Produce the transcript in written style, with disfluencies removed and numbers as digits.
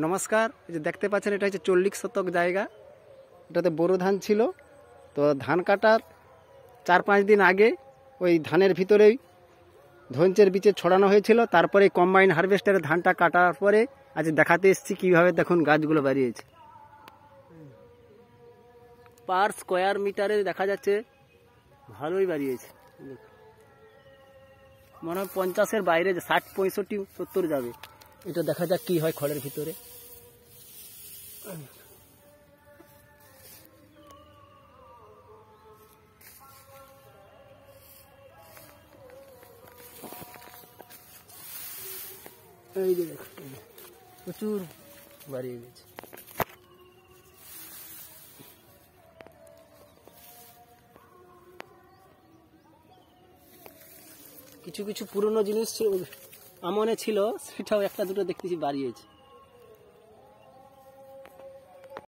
নমস্কার, এই যে দেখতে পাচ্ছেন এটা হচ্ছে 40 শতক জায়গা। এটাতে বোরো ধান ছিল। তো ধান কাটার 4-5 দিন আগে ওই ধানের ভিতরেই ধনচের বীজে ছড়ানো হয়েছিল। তারপরে কম্বাইন হারভেস্টারে ধানটা কাটার পরে আজ দেখাতে এসেছি কিভাবে দেখুন গাছগুলো বাড়িয়েছে। পার স্কোয়ার মিটারে দেখা যাচ্ছে ভালোই বাড়িয়েছে। মনে হয় 50-এর বাইরে 60, 65, 70 যাবে। এটা দেখা যাক কি হয় খড়ের ভিতরে। এই যে দেখুন প্রচুর বাড়িয়ে গেছে। কিছু কিছু পুরনো জিনিস আমনে ছিল, সেটাও একটা দুটো দেখতেছি বাড়িয়েছে।